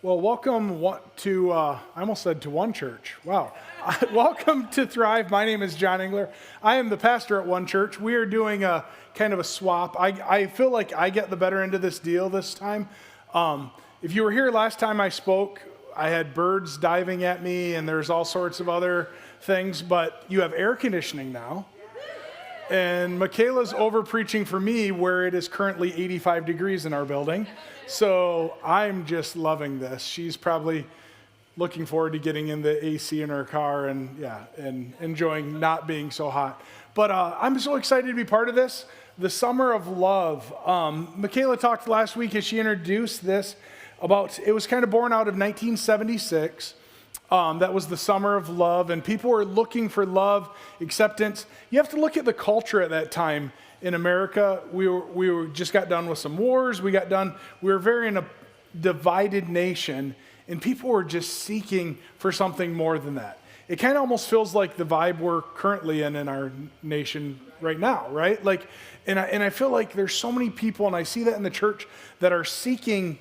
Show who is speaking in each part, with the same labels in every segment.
Speaker 1: Well, welcome to, I almost said to One Church. Wow. Welcome to Thrive. My name is John Engler. I am the pastor at One Church. We are doing a kind of a swap. I feel like I get the better end of this deal this time. If you were here last time I spoke, I had birds diving at me and there's all sorts of other things, but you have air conditioning now. And Michaela's over preaching for me where it is currently 85 degrees in our building. So I'm just loving this. She's probably looking forward to getting in the AC in her car and enjoying not being so hot. But I'm so excited to be part of this. The Summer of Love. Michaela talked last week as she introduced this about, it was kind of born out of 1976. That was the Summer of Love, and people were looking for love, acceptance. You have to look at the culture at that time in America. We were just got done with some wars. We were very in a divided nation, and people were just seeking for something more than that. It kind of almost feels like the vibe we're currently in our nation right now, right? And I feel like there's so many people, and I see that in the church, that are seeking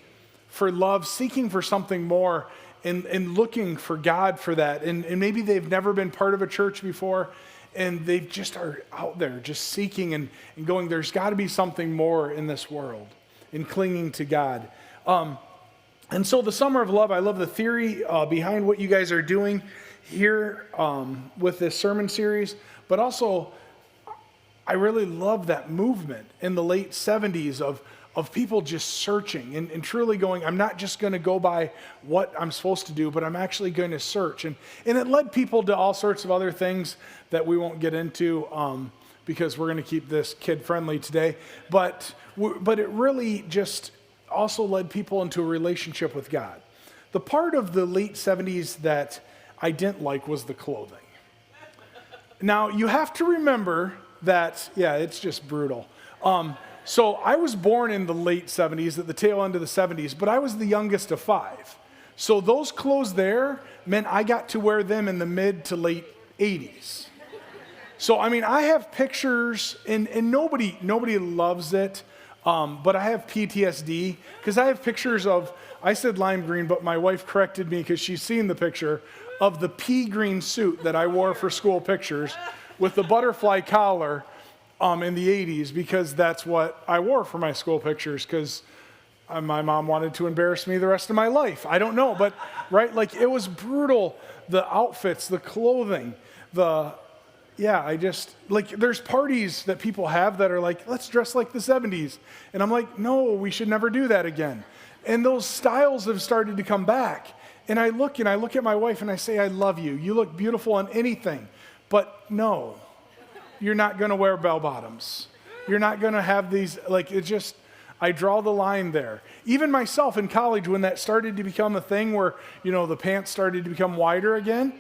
Speaker 1: for love, seeking for something more, and looking for God for that. And maybe they've never been part of a church before, and they just are out there just seeking and going, there's got to be something more in this world, and clinging to God. And so the Summer of Love, I love the theory behind what you guys are doing here with this sermon series, but also I really love that movement in the late 70s of people just searching and truly going, I'm not just going to go by what I'm supposed to do, but I'm actually going to search. And it led people to all sorts of other things that we won't get into because we're going to keep this kid-friendly today. But it really just also led people into a relationship with God. The part of the late 70s that I didn't like was the clothing. Now, you have to remember that, it's just brutal. So I was born in the late 70s, at the tail end of the 70s, but I was the youngest of 5. So those clothes there meant I got to wear them in the mid to late 80s. So, I have pictures, and nobody loves it, but I have PTSD, because I have pictures of, I said lime green, but my wife corrected me because she's seen the picture of the pea green suit that I wore for school pictures with the butterfly collar. In the 80s, because that's what I wore for my school pictures, because my mom wanted to embarrass me the rest of my life. I don't know, but right, it was brutal. The outfits, the clothing, there's parties that people have that are like, let's dress like the 70s. And I'm like, no, we should never do that again. And those styles have started to come back. And I look at my wife and I say, I love you. You look beautiful on anything, but no. You're not going to wear bell bottoms. You're not going to have these, I draw the line there. Even myself in college, when that started to become a thing where, the pants started to become wider again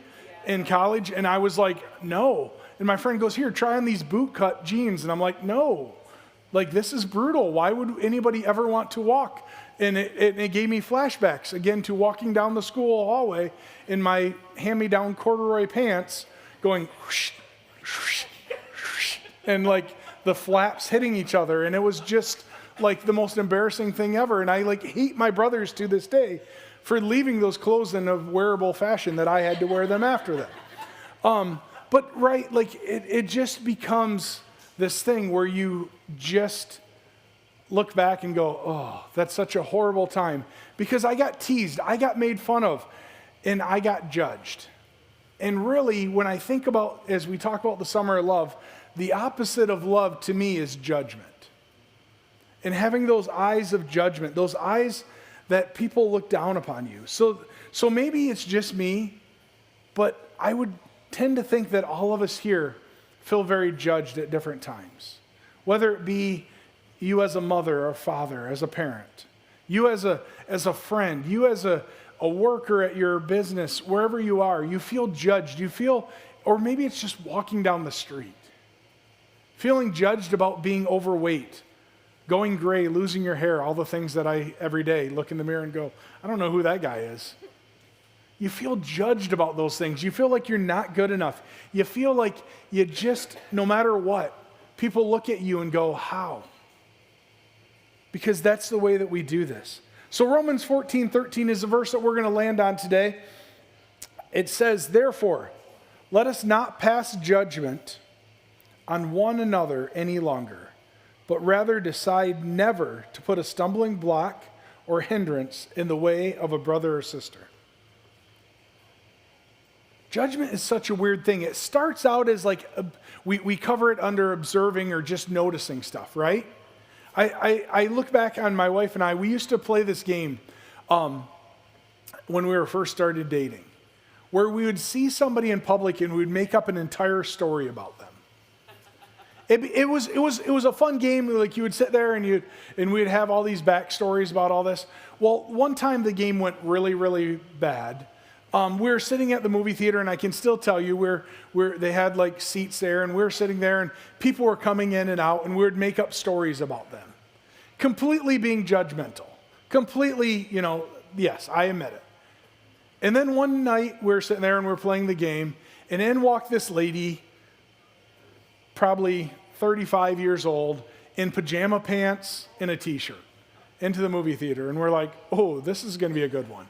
Speaker 1: in college, and I was like, no. And my friend goes, here, try on these boot cut jeans. And I'm like, no, this is brutal. Why would anybody ever want to walk? And it gave me flashbacks again to walking down the school hallway in my hand-me-down corduroy pants going whoosh, whoosh, and the flaps hitting each other, and it was just the most embarrassing thing ever. And I hate my brothers to this day for leaving those clothes in a wearable fashion that I had to wear them after them. But right, it just becomes this thing where you just look back and go, oh, that's such a horrible time, because I got teased, I got made fun of, and I got judged. And really, when I think about, as we talk about the Summer of Love, the opposite of love to me is judgment. And having those eyes of judgment, those eyes that people look down upon you. So maybe it's just me, but I would tend to think that all of us here feel very judged at different times. Whether it be you as a mother or father, as a parent, you as a friend, you as a worker at your business, wherever you are, you feel judged. Or maybe it's just walking down the street. Feeling judged about being overweight, going gray, losing your hair, all the things that I every day look in the mirror and go, I don't know who that guy is. You feel judged about those things. You feel like you're not good enough. You feel like you just, no matter what, people look at you and go, how? Because that's the way that we do this. So Romans 14:13 is the verse that we're going to land on today. It says, therefore, let us not pass judgment on one another any longer, but rather decide never to put a stumbling block or hindrance in the way of a brother or sister. Judgment is such a weird thing. It starts out as like, we cover it under observing or just noticing stuff, right? I look back on my wife and I, we used to play this game when we were first started dating, where we would see somebody in public and we would make up an entire story about them. It was a fun game. Like you would sit there and we'd have all these backstories about all this. Well, one time the game went really, really bad. We were sitting at the movie theater, and I can still tell you they had like seats there, and we were sitting there, and people were coming in and out, and we would make up stories about them, completely being judgmental, completely, yes, I admit it. And then one night we were sitting there and we were playing the game, and in walked this lady, probably 35 years old, in pajama pants and a t-shirt, into the movie theater, and we're like, oh, this is going to be a good one.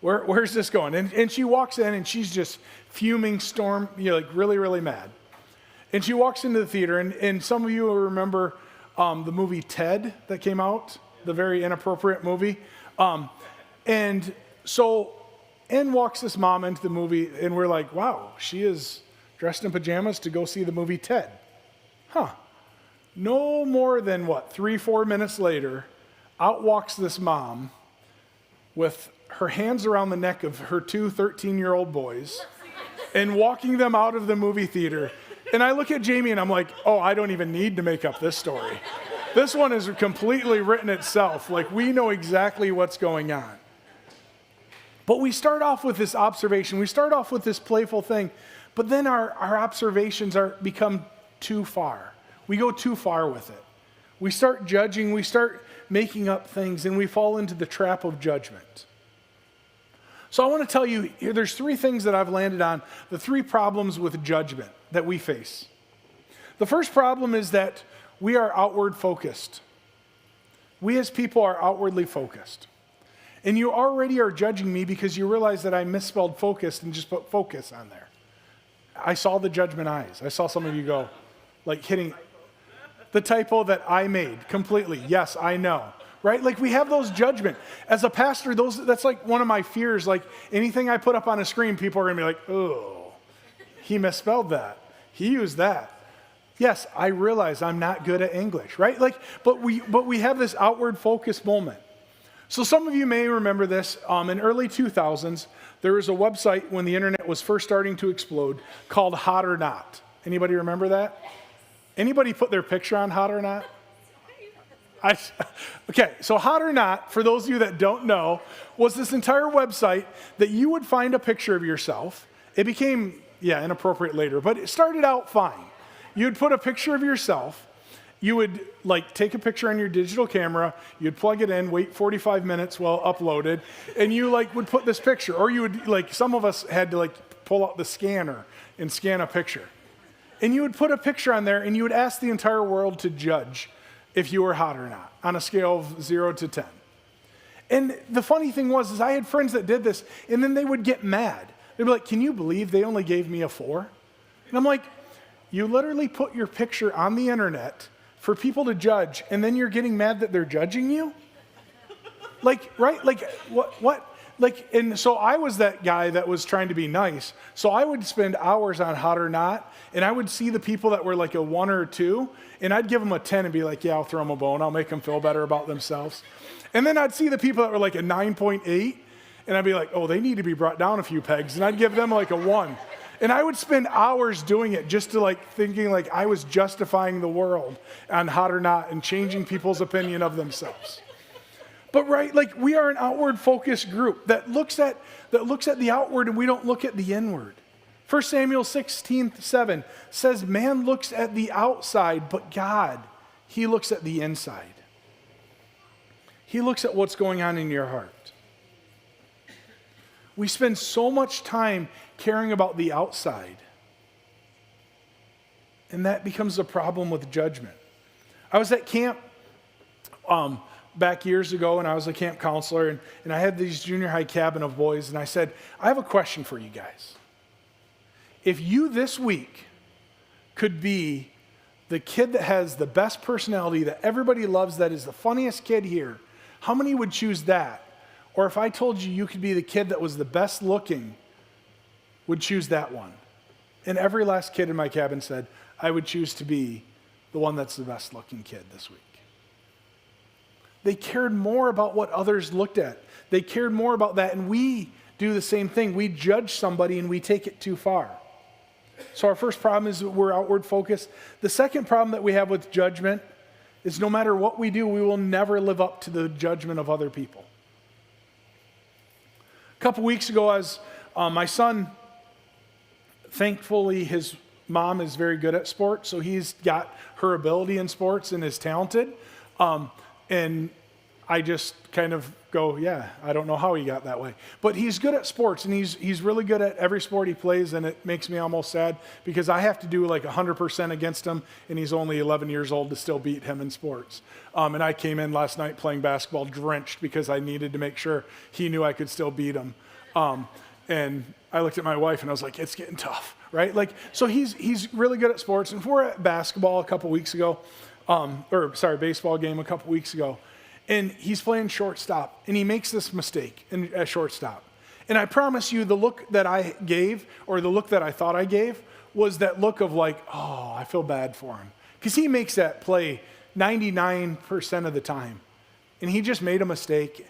Speaker 1: Where's this going? And she walks in and she's just fuming, like really, really mad. And she walks into the theater, and some of you will remember the movie Ted that came out, the very inappropriate movie. And so in walks this mom into the movie, and we're like, wow, she is dressed in pajamas to go see the movie Ted. No more than 3-4 minutes later, out walks this mom with her hands around the neck of her two 13-year-old boys and walking them out of the movie theater. And I look at Jamie and I'm like, oh, I don't even need to make up this story. This one is completely written itself. Like, we know exactly what's going on. But we start off with this observation. We start off with this playful thing. But then our observations become too far. We go too far with it. We start judging. We start making up things. And we fall into the trap of judgment. So I want to tell you, there's 3 things that I've landed on, the 3 problems with judgment that we face. The first problem is that we are outward focused. We as people are outwardly focused. And you already are judging me because you realize that I misspelled focused and just put focus on there. I saw the judgment eyes. I saw some of you go, like hitting the typo that I made completely. Yes, I know. Right? Like, we have those judgment. As a pastor, that's like one of my fears. Like, anything I put up on a screen, people are going to be like, oh, he misspelled that. He used that. Yes, I realize I'm not good at English, right? Like, but we have this outward focus moment. So some of you may remember this. In early 2000s, there was a website when the internet was first starting to explode called Hot or Not. Anybody remember that? Anybody put their picture on Hot or Not? Okay, so Hot or Not, for those of you that don't know, was this entire website that you would find a picture of yourself. It became, inappropriate later, but it started out fine. You'd put a picture of yourself. You would take a picture on your digital camera. You'd plug it in, wait 45 minutes while uploaded, and you would put this picture. Or you would, some of us had to pull out the scanner and scan a picture. And you would put a picture on there, and you would ask the entire world to judge if you were hot or not, on a scale of 0 to 10. And the funny thing was I had friends that did this, and then they would get mad. They'd be like, can you believe they only gave me a 4? And I'm like, you literally put your picture on the internet for people to judge, and then you're getting mad that they're judging you? Right? What? And so I was that guy that was trying to be nice. So I would spend hours on Hot or Not, and I would see the people that were like a 1 or a 2, and I'd give them a 10 and be like, yeah, I'll throw them a bone. I'll make them feel better about themselves. And then I'd see the people that were like a 9.8, and I'd be like, oh, they need to be brought down a few pegs, and I'd give them like a 1. And I would spend hours doing it just to thinking I was justifying the world on Hot or Not and changing people's opinion of themselves. But we are an outward focused group that looks at the outward, and we don't look at the inward. 1 Samuel 16:7 says, man looks at the outside, but God, he looks at the inside. He looks at what's going on in your heart. We spend so much time caring about the outside, and that becomes a problem with judgment. I was at camp back years ago, and I was a camp counselor, and I had these junior high cabin of boys, and I said, I have a question for you guys. If you this week could be the kid that has the best personality, that everybody loves, that is the funniest kid here, how many would choose that? Or if I told you you could be the kid that was the best looking, would choose that one? And every last kid in my cabin said, I would choose to be the one that's the best looking kid this week. They cared more about what others looked at. They cared more about that, and we do the same thing. We judge somebody and we take it too far. So our first problem is that we're outward focused. The second problem that we have with judgment is no matter what we do, we will never live up to the judgment of other people. A couple weeks ago, as my son, thankfully his mom is very good at sports, so he's got her ability in sports and is talented. And I just kind of go, yeah, I don't know how he got that way. But he's good at sports, and he's really good at every sport he plays, and it makes me almost sad because I have to do like 100% against him, and he's only 11 years old to still beat him in sports. And I came in last night playing basketball drenched because I needed to make sure he knew I could still beat him. And I looked at my wife, and I was like, it's getting tough, right? Like, so he's really good at sports, and we're at basketball a couple weeks ago, baseball game a couple weeks ago. And he's playing shortstop, and he makes this mistake at shortstop. And I promise you, the look that I gave, or the look that I thought I gave, was that look of like, oh, I feel bad for him. Because he makes that play 99% of the time. And he just made a mistake.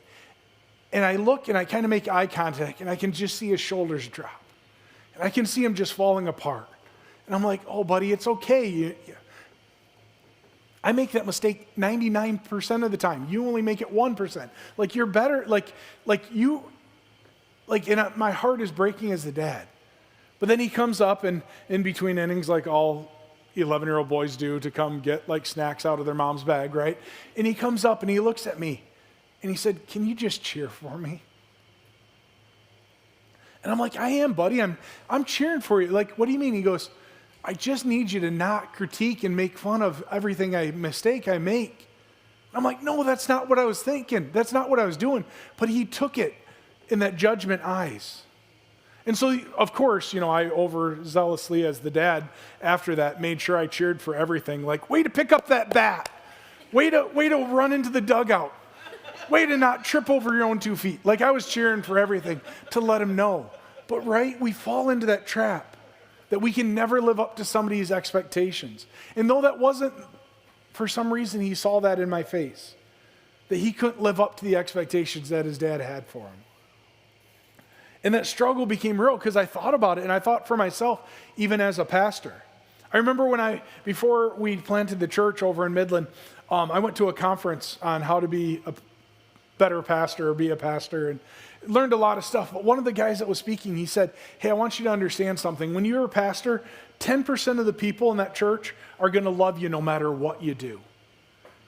Speaker 1: And I look, and I kind of make eye contact, and I can just see his shoulders drop. And I can see him just falling apart. And I'm like, oh, buddy, it's okay. I make that mistake 99% of the time. You only make it 1%. Like, you're better, and my heart is breaking as the dad. But then he comes up, and in between innings, like all 11-year-old boys do, to come get like snacks out of their mom's bag, right? And he comes up and he looks at me and he said, can you just cheer for me? And I'm like, I am, buddy. I'm cheering for you. Like, what do you mean? He goes, I just need you to not critique and make fun of everything mistake I make. I'm like, no, that's not what I was thinking. That's not what I was doing. But he took it in that judgment eyes. And so, of course, I overzealously as the dad after that made sure I cheered for everything. Like, way to pick up that bat. Way to run into the dugout. Way to not trip over your own 2 feet. Like, I was cheering for everything to let him know. But right, we fall into that trap that we can never live up to somebody's expectations. And though that wasn't, for some reason, he saw that in my face, that he couldn't live up to the expectations that his dad had for him. And that struggle became real because I thought about it, and I thought for myself, even as a pastor. I remember before we planted the church over in Midland, I went to a conference on how to be a better pastor or be a pastor, and learned a lot of stuff. But one of the guys that was speaking, he said, hey, I want you to understand something. When you're a pastor, 10% of the people in that church are going to love you no matter what you do.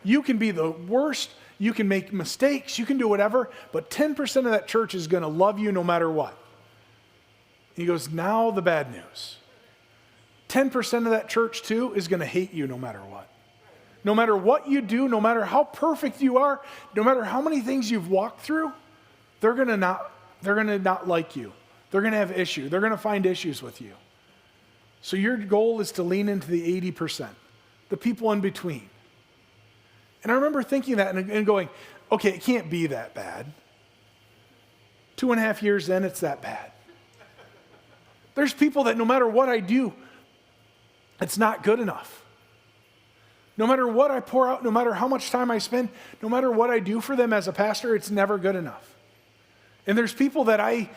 Speaker 1: You can be the worst, you can make mistakes, you can do whatever, but 10% of that church is going to love you no matter what. He goes, now the bad news. 10% of that church too is going to hate you no matter what. No matter what you do, no matter how perfect you are, no matter how many things you've walked through, they're going to not like you. They're going to have issues. They're going to find issues with you. So your goal is to lean into the 80%, the people in between. And I remember thinking that and going, okay, it can't be that bad. 2.5 years in, it's that bad. There's people that no matter what I do, it's not good enough. No matter what I pour out, no matter how much time I spend, no matter what I do for them as a pastor, it's never good enough. And there's people that I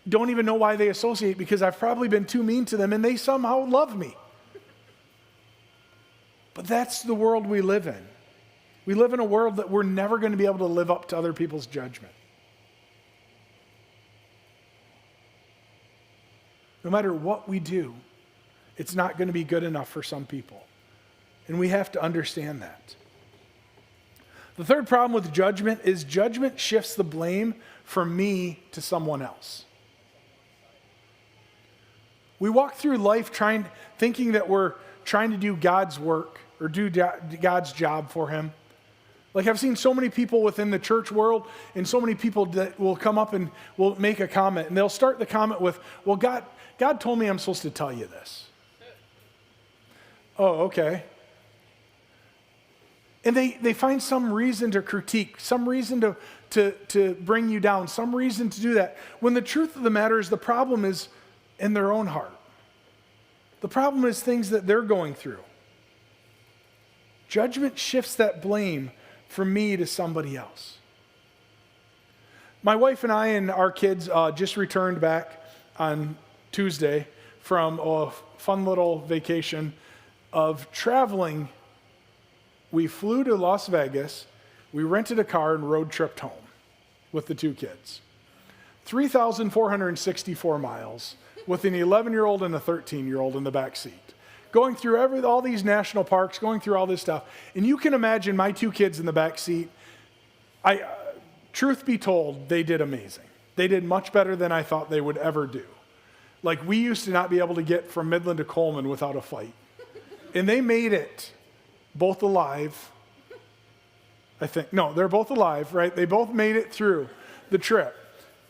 Speaker 1: don't even know why they associate because I've probably been too mean to them and they somehow love me. But that's the world we live in. We live in a world that we're never going to be able to live up to other people's judgment. No matter what we do, it's not going to be good enough for some people. And we have to understand that. The third problem with judgment is judgment shifts the blame from me to someone else. We walk through life thinking that we're trying to do God's work or do God's job for him. Like I've seen so many people within the church world and so many people that will come up and will make a comment and they'll start the comment with, well, God told me I'm supposed to tell you this. Oh, okay. And they find some reason to critique, some reason to bring you down, some reason to do that. When the truth of the matter is the problem is in their own heart. The problem is things that they're going through. Judgment shifts that blame from me to somebody else. My wife and I and our kids just returned back on Tuesday from a fun little vacation of traveling. We flew to Las Vegas, we rented a car and road tripped home with the two kids. 3,464 miles with an 11-year-old and a 13-year-old in the back seat. Going through all these national parks, going through all this stuff. And you can imagine my two kids in the back seat. Truth be told, they did amazing. They did much better than I thought they would ever do. Like we used to not be able to get from Midland to Coleman without a fight. And they made it, both alive, I think. No, they're both alive, right? They both made it through the trip.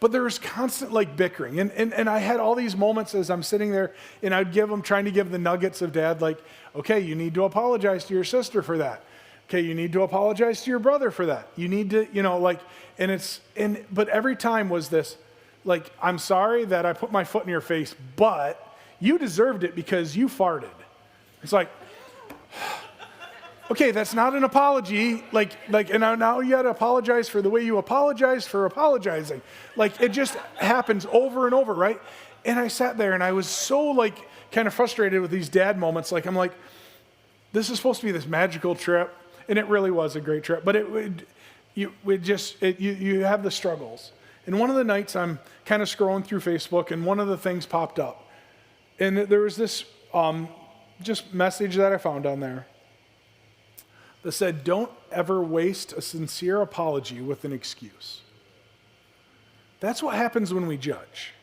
Speaker 1: But there was constant like bickering. And I had all these moments as I'm sitting there and I'd trying to give the nuggets of dad, like, okay, you need to apologize to your sister for that. Okay, you need to apologize to your brother for that. You need to, but every time was this, like, I'm sorry that I put my foot in your face, but you deserved it because you farted. It's like, okay, that's not an apology. And now you got to apologize for the way you apologized for apologizing. Like, it just happens over and over, right? And I sat there and I was so kind of frustrated with these dad moments. I'm like, this is supposed to be this magical trip. And it really was a great trip. But you have the struggles. And one of the nights I'm kind of scrolling through Facebook and one of the things popped up. And there was this just message that I found on there that said, don't ever waste a sincere apology with an excuse. That's what happens when we judge.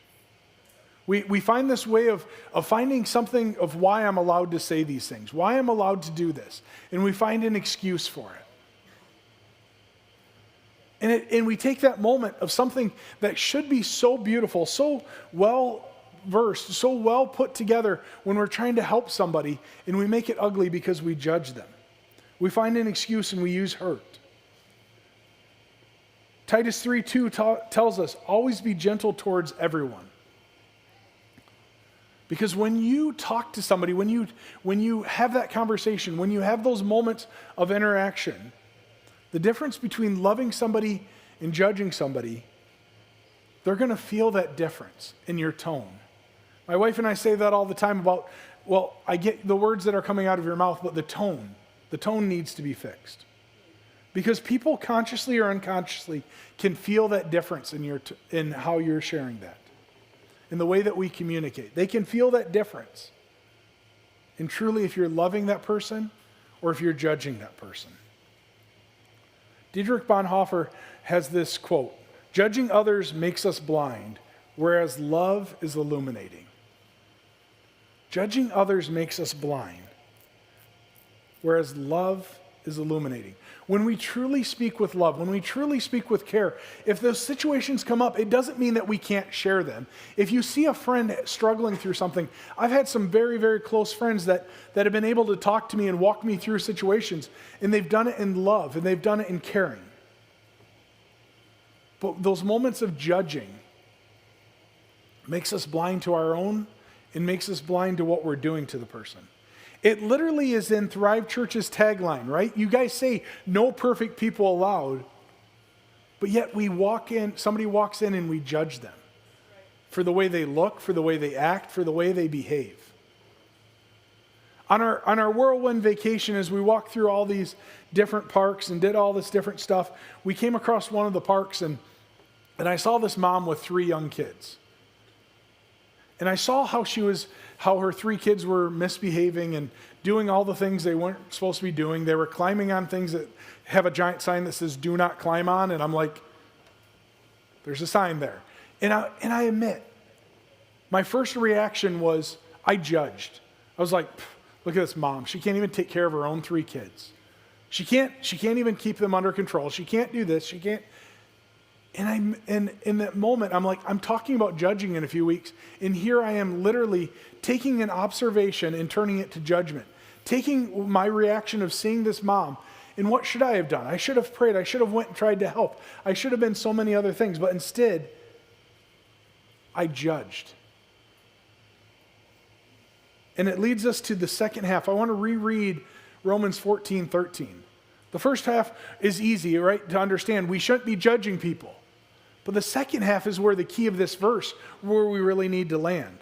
Speaker 1: We find this way of finding something of why I'm allowed to say these things, why I'm allowed to do this, and we find an excuse for it. And we take that moment of something that should be so beautiful, so well versed, so well put together when we're trying to help somebody, and we make it ugly because we judge them. We find an excuse and we use hurt. Titus 3:2 tells us, always be gentle towards everyone. Because when you talk to somebody, when you have that conversation, when you have those moments of interaction, the difference between loving somebody and judging somebody, they're going to feel that difference in your tone. My wife and I say that all the time about, well, I get the words that are coming out of your mouth, but the tone needs to be fixed. Because people consciously or unconsciously can feel that difference in how you're sharing that. In the way that we communicate. They can feel that difference. And truly, if you're loving that person or if you're judging that person. Dietrich Bonhoeffer has this quote, judging others makes us blind, whereas love is illuminating. Judging others makes us blind, whereas love is illuminating. When we truly speak with love, when we truly speak with care, if those situations come up, it doesn't mean that we can't share them. If you see a friend struggling through something, I've had some very, very close friends that have been able to talk to me and walk me through situations, and they've done it in love, and they've done it in caring. But those moments of judging makes us blind to our own and makes us blind to what we're doing to the person. It literally is in Thrive Church's tagline, right? You guys say, no perfect people allowed, but yet somebody walks in and we judge them for the way they look, for the way they act, for the way they behave. On our whirlwind vacation, as we walked through all these different parks and did all this different stuff, we came across one of the parks and I saw this mom with 3 young kids. And I saw how her 3 kids were misbehaving and doing all the things they weren't supposed to be doing. They were climbing on things that have a giant sign that says, do not climb on. And I'm like, there's a sign there. And I admit, my first reaction was, I judged. I was like, look at this mom. She can't even take care of her own 3 kids. She can't even keep them under control. She can't do this. She can't. And in that moment, I'm like, I'm talking about judging in a few weeks. And here I am literally taking an observation and turning it to judgment. Taking my reaction of seeing this mom, and what should I have done? I should have prayed. I should have went and tried to help. I should have been so many other things. But instead, I judged. And it leads us to the second half. I want to reread Romans 14:13. The first half is easy, right, to understand. We shouldn't be judging people. But the second half is where the key of this verse, where we really need to land.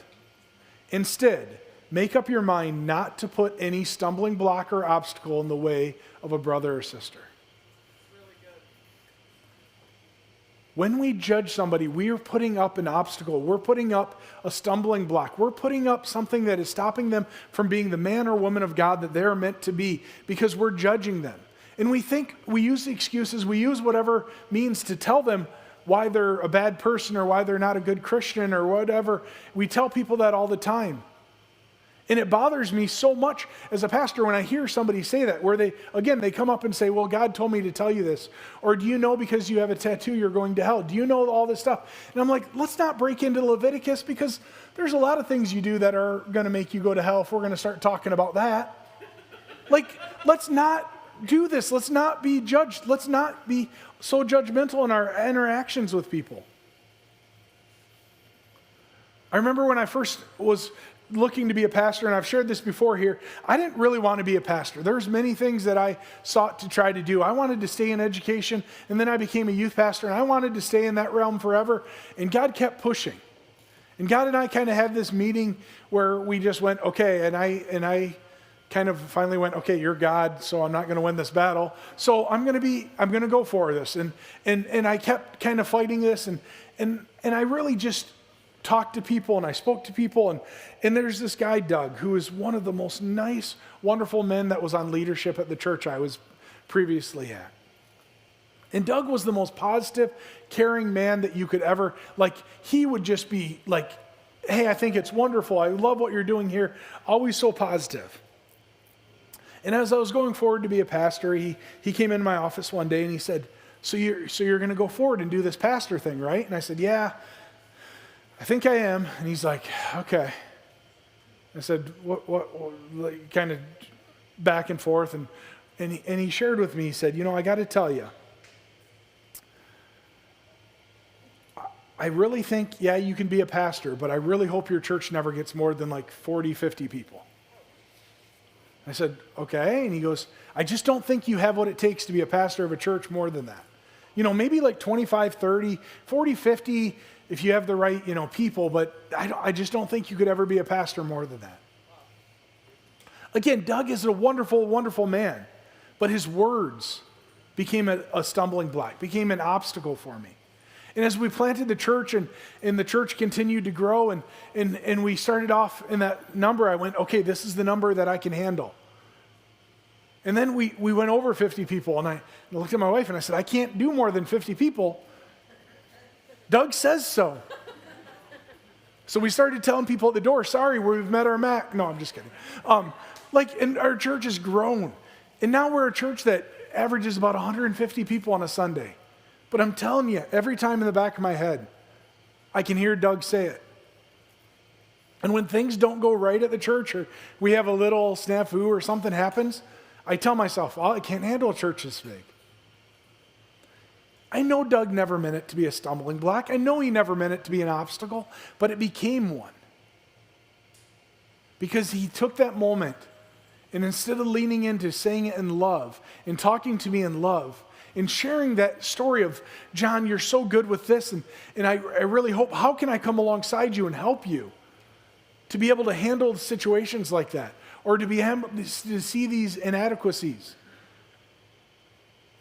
Speaker 1: Instead, make up your mind not to put any stumbling block or obstacle in the way of a brother or sister.
Speaker 2: Really good.
Speaker 1: When we judge somebody, we are putting up an obstacle. We're putting up a stumbling block. We're putting up something that is stopping them from being the man or woman of God that they're meant to be, because we're judging them. And we think, we use the excuses, we use whatever means to tell them why they're a bad person or why they're not a good Christian or whatever. We tell people that all the time. And it bothers me so much as a pastor when I hear somebody say that, where they come up and say, well, God told me to tell you this. Or do you know because you have a tattoo you're going to hell? Do you know all this stuff? And I'm like, let's not break into Leviticus, because there's a lot of things you do that are going to make you go to hell if we're going to start talking about that. Like, let's not do this. Let's not be judged. Let's not be so judgmental in our interactions with people. I remember when I first was looking to be a pastor, and I've shared this before here, I didn't really want to be a pastor. There's many things that I sought to try to do. I wanted to stay in education, and then I became a youth pastor, and I wanted to stay in that realm forever, and God kept pushing. And God and I kind of had this meeting where we just went, okay, and I kind of finally went, okay, you're God, so I'm not going to win this battle. So I'm going to go for this. And I kept kind of fighting this, and I really just talked to people, and I spoke to people, and there's this guy, Doug, who is one of the most nice, wonderful men that was on leadership at the church I was previously at. And Doug was the most positive, caring man that you could ever, he would just be like, hey, I think it's wonderful. I love what you're doing here. Always so positive. And as I was going forward to be a pastor, he came into my office one day and he said, so you're going to go forward and do this pastor thing, right? And I said, yeah, I think I am. And he's like, okay. I said, what kind of back and forth. And he shared with me, he said, I got to tell you, I really think, yeah, you can be a pastor, but I really hope your church never gets more than 40, 50 people. I said, okay. And he goes, I just don't think you have what it takes to be a pastor of a church more than that. Maybe 25, 30, 40, 50, if you have the right, people, but I just don't think you could ever be a pastor more than that. Again, Doug is a wonderful, wonderful man, but his words became a stumbling block, became an obstacle for me. And as we planted the church and the church continued to grow and we started off in that number, I went, okay, this is the number that I can handle. And then we went over 50 people, and I looked at my wife and I said, I can't do more than 50 people. Doug says so. So we started telling people at the door, sorry, we've met our max. No, I'm just kidding. And our church has grown. And now we're a church that averages about 150 people on a Sunday. But I'm telling you, every time in the back of my head, I can hear Doug say it. And when things don't go right at the church, or we have a little snafu or something happens, I tell myself, I can't handle a church this big. I know Doug never meant it to be a stumbling block. I know he never meant it to be an obstacle, but it became one. Because he took that moment, and instead of leaning into saying it in love and talking to me in love, and sharing that story of, John, you're so good with this, and I really hope, how can I come alongside you and help you to be able to handle situations like that, or to be able to see these inadequacies?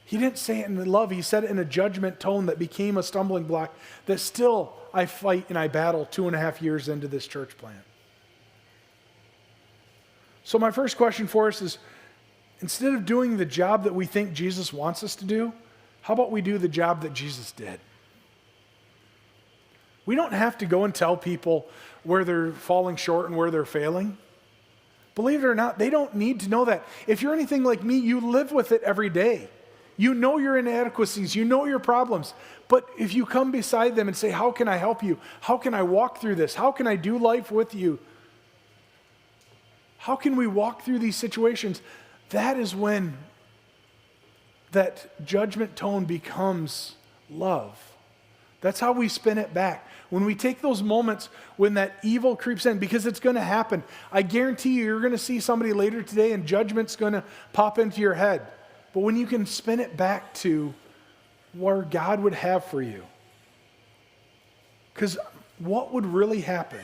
Speaker 1: He didn't say it in love. He said it in a judgment tone that became a stumbling block that still I fight and I battle 2.5 years into this church plant. So my first question for us is, instead of doing the job that we think Jesus wants us to do, how about we do the job that Jesus did? We don't have to go and tell people where they're falling short and where they're failing. Believe it or not, they don't need to know that. If you're anything like me, you live with it every day. You know your inadequacies, you know your problems. But if you come beside them and say, how can I help you? How can I walk through this? How can I do life with you? How can we walk through these situations? That is when that judgment tone becomes love. That's how we spin it back. When we take those moments when that evil creeps in, because it's going to happen. I guarantee you're going to see somebody later today and judgment's going to pop into your head. But when you can spin it back to where God would have for you. Because what would really happen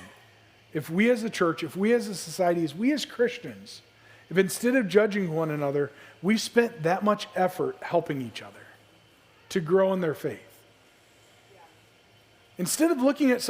Speaker 1: if we as a church, if we as a society, if we as Christians, if instead of judging one another, we spent that much effort helping each other to grow in their faith? Instead of looking at